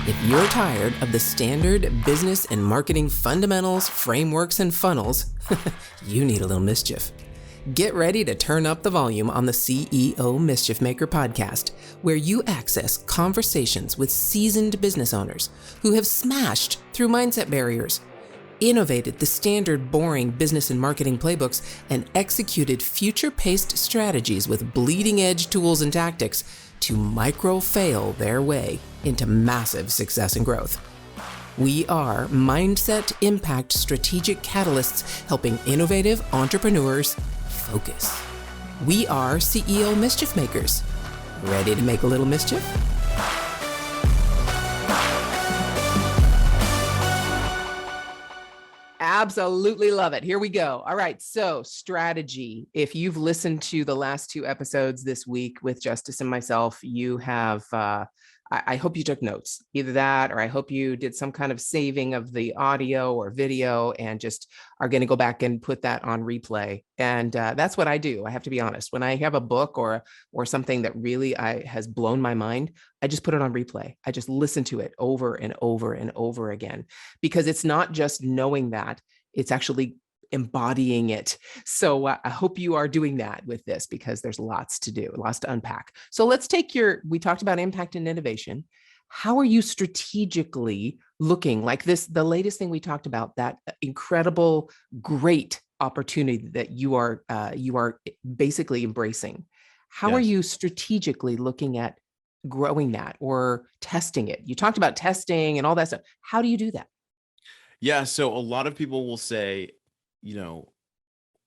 If you're tired of the standard business and marketing fundamentals, frameworks, and funnels, you need a little mischief. Get ready to turn up the volume on the CEO Mischief Maker podcast, where you access conversations with seasoned business owners who have smashed through mindset barriers, innovated the standard boring business and marketing playbooks, and executed future-paced strategies with bleeding-edge tools and tactics to micro-fail their way into massive success and growth. We are Mindset Impact Strategic Catalysts helping innovative entrepreneurs focus. We are CEO Mischief Makers. Ready to make a little mischief? Absolutely love it. Here we go. All right. So strategy. If you've listened to the last two episodes this week with Justus and myself, you have, I hope you took notes, either that, or I hope you did some kind of saving of the audio or video and just are going to go back and put that on replay. And that's what I do. I have to be honest. When I have a book or something that really has blown my mind, I just put it on replay. I just listen to it over and over and over again, because it's not just knowing that, it's actually embodying it. So I hope you are doing that with this, because there's lots to do, lots to unpack. So let's take we talked about impact and innovation. How are you strategically looking like this? The latest thing we talked about, that incredible, great opportunity that you are basically embracing. How are you strategically looking at growing that or testing it? You talked about testing and all that stuff. How do you do that? Yeah. So a lot of people will say, well,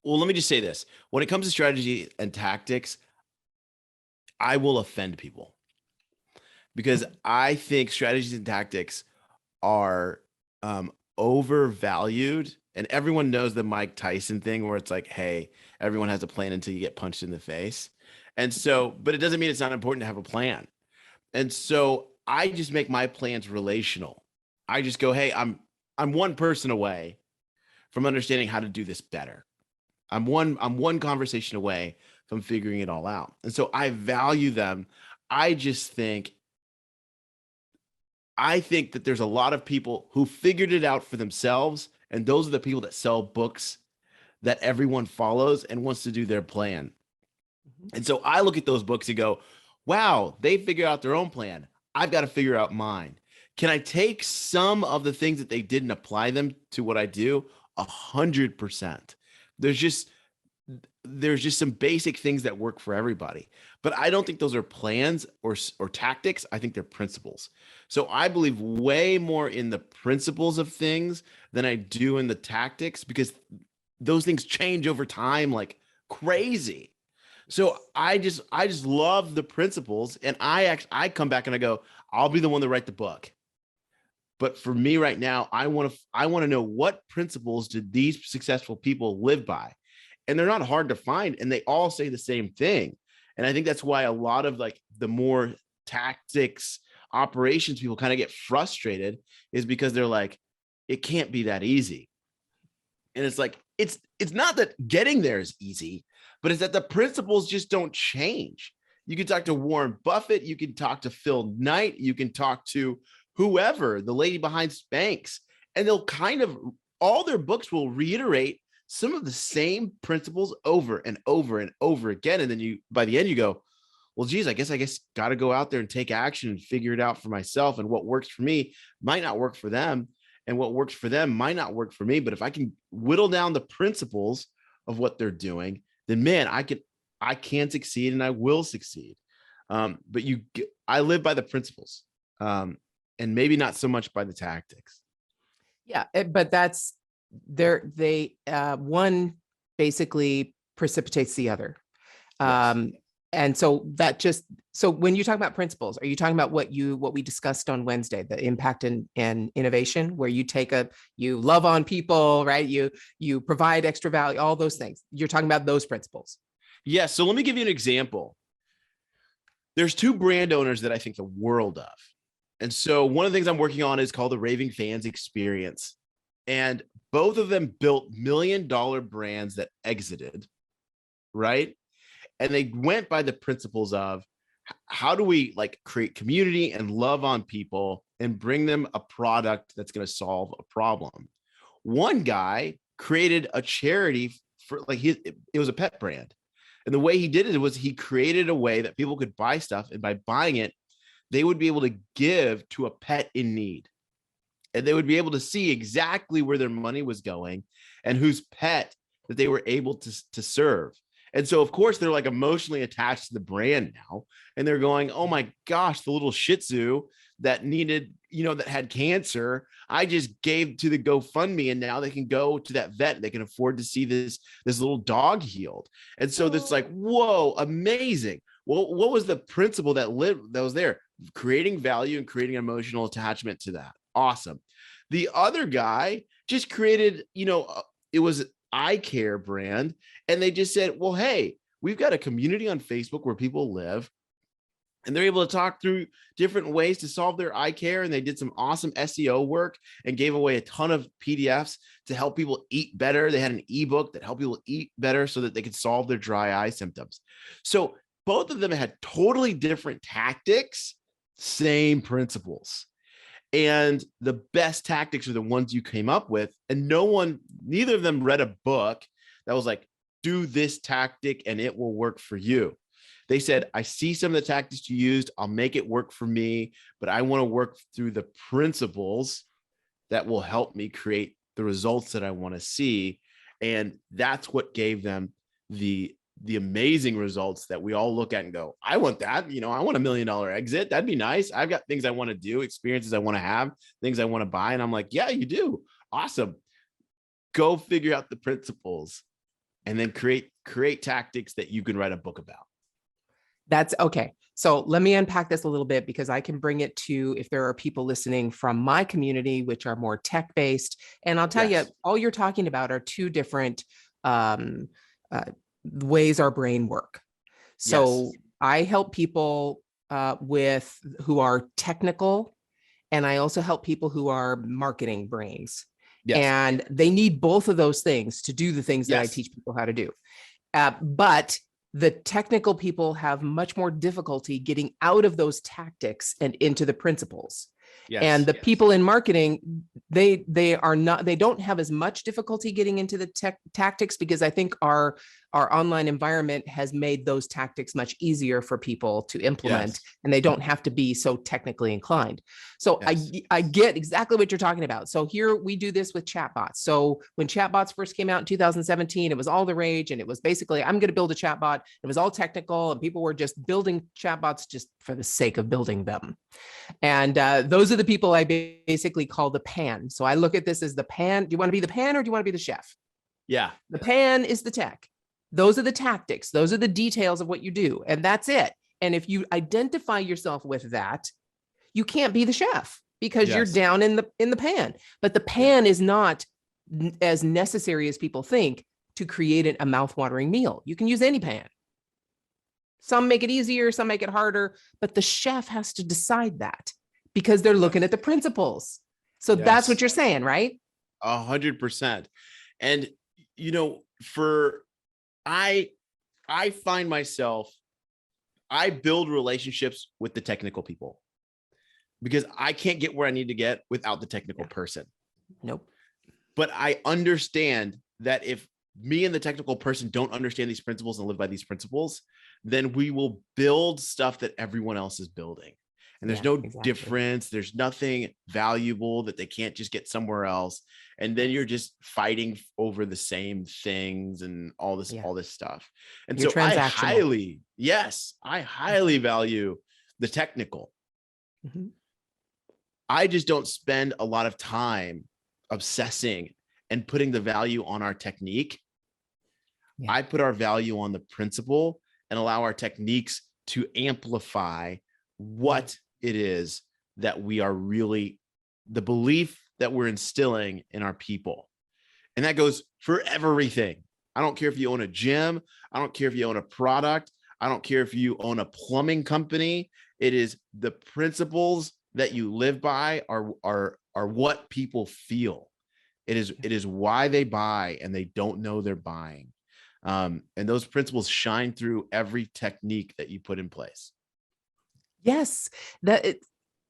let me just say this. When it comes to strategy and tactics, I will offend people because I think strategies and tactics are overvalued. And everyone knows the Mike Tyson thing where it's like, hey, everyone has a plan until you get punched in the face. And so, but it doesn't mean it's not important to have a plan. And so I just make my plans relational. I just go, hey, I'm one person away from understanding how to do this better. I'm one conversation away from figuring it all out. And so I value them. I think that there's a lot of people who figured it out for themselves. And those are the people that sell books that everyone follows and wants to do their plan. And so I look at those books and go, wow, they figured out their own plan. I've got to figure out mine. Can I take some of the things that they did and apply them to what I do? 100%. There's just some basic things that work for everybody, but I don't think those are plans or tactics. I think they're principles. So I believe way more in the principles of things than I do in the tactics, because those things change over time like crazy. So I just love the principles, and I come back and I go, I'll be the one to write the book. But for me right now, I want to know what principles did these successful people live by? And they're not hard to find, and they all say the same thing. And I think that's why a lot of like the more tactics operations people kind of get frustrated, is because they're like, it can't be that easy. And it's like, it's not that getting there is easy, but it's that the principles just don't change. You can talk to Warren Buffett, you can talk to Phil Knight, you can talk to whoever, the lady behind Spanx, and they'll all their books will reiterate some of the same principles over and over and over again. And then by the end, you go, well, geez, I guess got to go out there and take action and figure it out for myself. And what works for me might not work for them. And what works for them might not work for me. But if I can whittle down the principles of what they're doing, then man, I can succeed and I will succeed. But I live by the principles. And maybe not so much by the tactics. Yeah, but that's one basically precipitates the other. Yes. And so so when you talk about principles, are you talking about what we discussed on Wednesday, the impact and innovation, where you love on people, right? You provide extra value, all those things. You're talking about those principles. Yeah. So let me give you an example. There's two brand owners that I think the world of. And so one of the things I'm working on is called the Raving Fans Experience. And both of them built $1 million brands that exited, right? And they went by the principles of how do we like create community and love on people and bring them a product that's going to solve a problem. One guy created a charity for it was a pet brand. And the way he did it was he created a way that people could buy stuff, and by buying it, they would be able to give to a pet in need. And they would be able to see exactly where their money was going and whose pet that they were able to serve. And so, of course, they're like emotionally attached to the brand now. And they're going, oh my gosh, the little Shih Tzu that needed, that had cancer, I just gave to the GoFundMe, and now they can go to that vet. They can afford to see this little dog healed. And so it's like, whoa, amazing. Well, what was the principle that was there? Creating value and creating emotional attachment to that. Awesome. The other guy just created, it was eye care brand. And they just said, well, hey, we've got a community on Facebook where people live, and they're able to talk through different ways to solve their eye care. And they did some awesome SEO work and gave away a ton of PDFs to help people eat better. They had an ebook that helped people eat better so that they could solve their dry eye symptoms. So both of them had totally different tactics, same principles. And the best tactics are the ones you came up with. And neither of them read a book that was like, do this tactic and it will work for you. They said, I see some of the tactics you used. I'll make it work for me, but I want to work through the principles that will help me create the results that I want to see. And that's what gave them the amazing results that we all look at and go, I want that. I want $1 million exit. That'd be nice. I've got things I want to do, experiences I want to have, things I want to buy. And I'm like, yeah, you do. Awesome. Go figure out the principles and then create tactics that you can write a book about. That's okay. So let me unpack this a little bit, because I can bring it to, if there are people listening from my community, which are more tech-based. And I'll tell you, all you're talking about are two different ways our brain work. So I help people who are technical, and I also help people who are marketing brains. And they need both of those things to do the things that I teach people how to do. But the technical people have much more difficulty getting out of those tactics and into the principles. And the people in marketing, they don't have as much difficulty getting into the tactics, because I think our online environment has made those tactics much easier for people to implement, and they don't have to be so technically inclined. So I get exactly what you're talking about. So here we do this with chatbots. So when chatbots first came out in 2017, it was all the rage, and it was basically, I'm going to build a chatbot. It was all technical, and people were just building chatbots just for the sake of building them. And those are the people I basically call the pan. So I look at this as the pan. Do you want to be the pan, or do you want to be the chef? Yeah. The pan is the tech. Those are the tactics. Those are the details of what you do. And that's it. And if you identify yourself with that, you can't be the chef, because you're down in the pan. But the pan is not as necessary as people think to create a mouthwatering meal. You can use any pan. Some make it easier, some make it harder, but the chef has to decide that, because they're looking at the principles. So that's what you're saying, right? 100%. And, I find myself, I build relationships with the technical people, because I can't get where I need to get without the technical person. Nope. But I understand that if me and the technical person don't understand these principles and live by these principles, then we will build stuff that everyone else is building. And there's no difference. There's nothing valuable that they can't just get somewhere else. And then you're just fighting over the same things and all this stuff. And so I highly value the technical. I just don't spend a lot of time obsessing and putting the value on our technique. I put our value on the principle and allow our techniques to amplify what it is that we are really, the belief that we're instilling in our people. And that goes for everything. I don't care if you own a gym. I don't care if you own a product. I don't care if you own a plumbing company. It is the principles that you live by are what people feel. It is why they buy, and they don't know they're buying. And those principles shine through every technique that you put in place. Yes,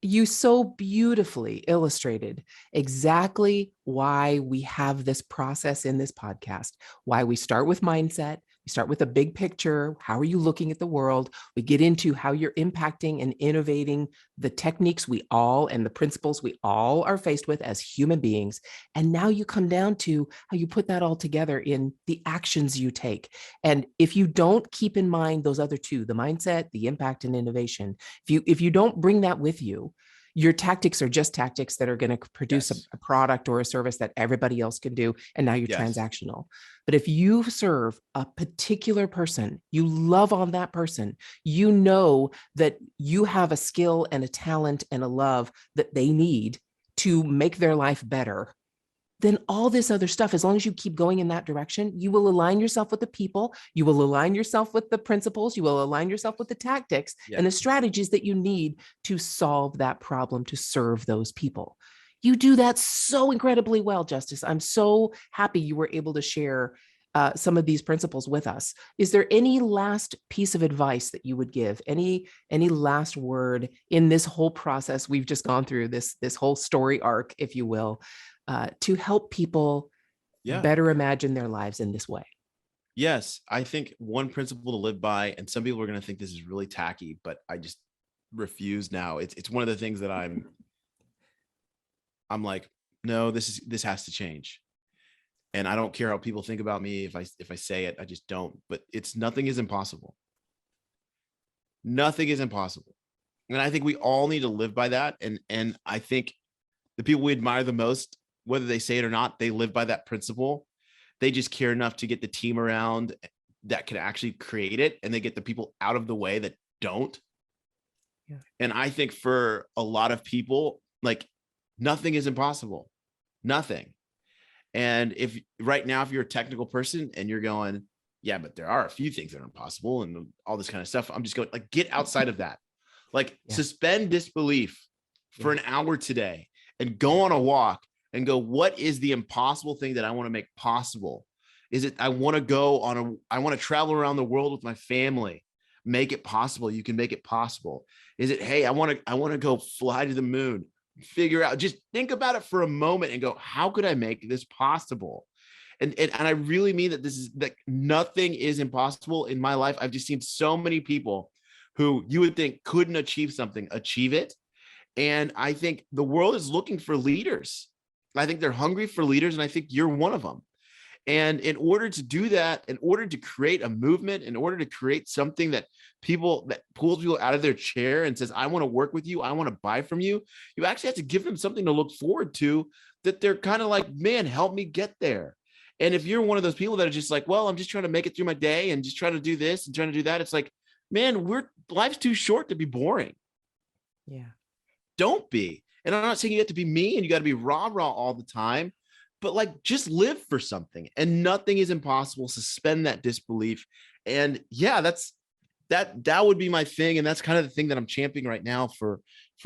You so beautifully illustrated exactly why we have this process in this podcast, why we start with mindset. We start with a big picture. How are you looking at the world? We get into how you're impacting and innovating the techniques we all and the principles we all are faced with as human beings. And now you come down to how you put that all together in the actions you take. And if you don't keep in mind those other two, the mindset, the impact, and innovation, if you don't bring that with you, your tactics are just tactics that are going to produce Yes. a product or a service that everybody else can do. And now you're Yes. transactional. But if you serve a particular person, you love on that person, you know that you have a skill and a talent and a love that they need to make their life better, then all this other stuff, as long as you keep going in that direction, you will align yourself with the people, you will align yourself with the principles, you will align yourself with the tactics Yeah. and the strategies that you need to solve that problem, to serve those people. You do that so incredibly well, Justus. I'm so happy you were able to share some of these principles with us. Is there any last piece of advice that you would give? Any last word in this whole process we've just gone through, this whole story arc, if you will, to help people Yeah. better imagine their lives in this way? Yes. I think one principle to live by, and some people are going to think this is really tacky, but I just refuse now. It's one of the things that I'm like, no, this has to change. And I don't care how people think about me. If I say it, I just don't. But nothing is impossible. Nothing is impossible. And I think we all need to live by that. And I think the people we admire the most, whether they say it or not, they live by that principle. They just care enough to get the team around that can actually create it, and they get the people out of the way that don't. Yeah. And I think for a lot of people, like, nothing is impossible. Nothing. And if right now, if you're a technical person and you're going, yeah, but there are a few things that are impossible and all this kind of stuff, I'm just going, like, get outside of that. Like, suspend disbelief for an hour today and go on a walk and go, what is the impossible thing that I want to make possible? Is it, I want to travel around the world with my family. Make it possible. You can make it possible. Is it, hey, I want to go fly to the moon. Figure out, just think about it for a moment and go, how could I make this possible? And I really mean that nothing is impossible in my life. I've just seen so many people who you would think couldn't achieve something, achieve it. And I think the world is looking for leaders. I think they're hungry for leaders, and I think you're one of them. And in order to do that, in order to create a movement, in order to create something that pulls people out of their chair and says, I want to work with you, I want to buy from you, you actually have to give them something to look forward to, that they're kind of like, man, help me get there. And if you're one of those people that are just like, well, I'm just trying to make it through my day and just trying to do this and trying to do that, it's like, man, life's too short to be boring. Yeah. Don't be. And I'm not saying you have to be me and you got to be rah all the time, but like, just live for something, and nothing is impossible. Suspend that disbelief. And yeah, that would be my thing. And that's kind of the thing that I'm championing right now for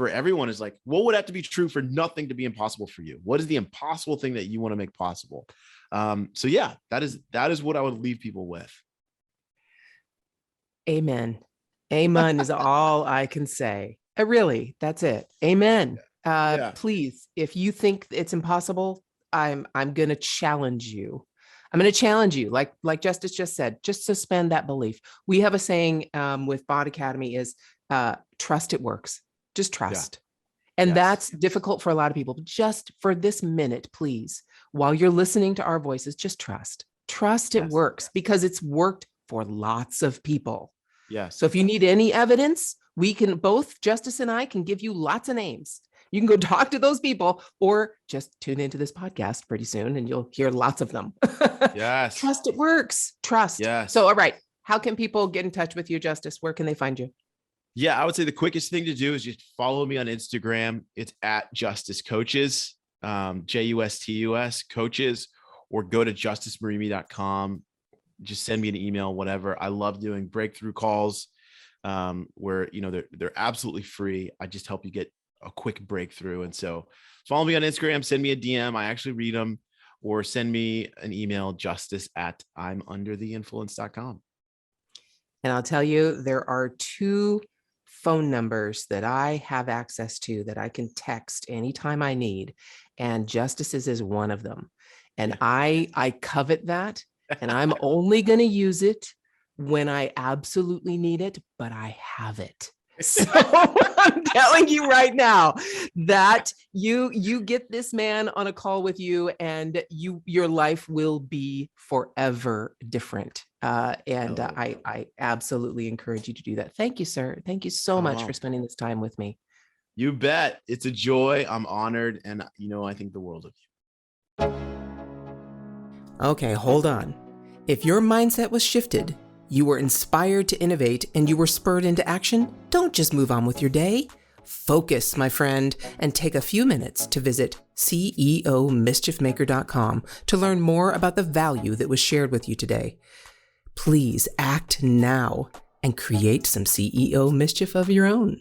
everyone, is like, what would have to be true for nothing to be impossible for you? What is the impossible thing that you want to make possible? So yeah, that is what I would leave people with. Amen. Amen is all I can say. Really, that's it. Amen. Yeah. Please, if you think it's impossible, I'm going to challenge you. I'm going to challenge you, like Justus just said, just suspend that belief. We have a saying with Bot Academy is trust it works. Just trust. Yeah. And that's difficult for a lot of people. But just for this minute, please, while you're listening to our voices, just trust. Trust it works, because it's worked for lots of people. Yes. So if you need any evidence, we can, both Justus and I can give you lots of names. You can go talk to those people, or just tune into this podcast pretty soon and you'll hear lots of them. Yes. Trust it works. Trust. Yes. So, all right. How can people get in touch with you, Justus? Where can they find you? Yeah, I would say the quickest thing to do is just follow me on Instagram. It's at Justus Coaches, JUSTUS Coaches, or go to justusmurimi.com. Just send me an email, whatever. I love doing breakthrough calls where, they're absolutely free. I just help you get a quick breakthrough. And so follow me on Instagram, send me a DM. I actually read them, or send me an email, justus@I'mUnderTheInfluence.com. And I'll tell you, there are two phone numbers that I have access to that I can text anytime I need. And Justus's is one of them. And I covet that. And I'm only going to use it when I absolutely need it, but I have it. So I'm telling you right now that you get this man on a call with you, and your life will be forever different. I absolutely encourage you to do that. Thank you, sir. Thank you so much for spending this time with me. You bet. It's a joy. I'm honored. And, I think the world of you. Okay, hold on. If your mindset was shifted, you were inspired to innovate, and you were spurred into action, don't just move on with your day. Focus, my friend, and take a few minutes to visit CEOmischiefmaker.com to learn more about the value that was shared with you today. Please act now and create some CEO mischief of your own.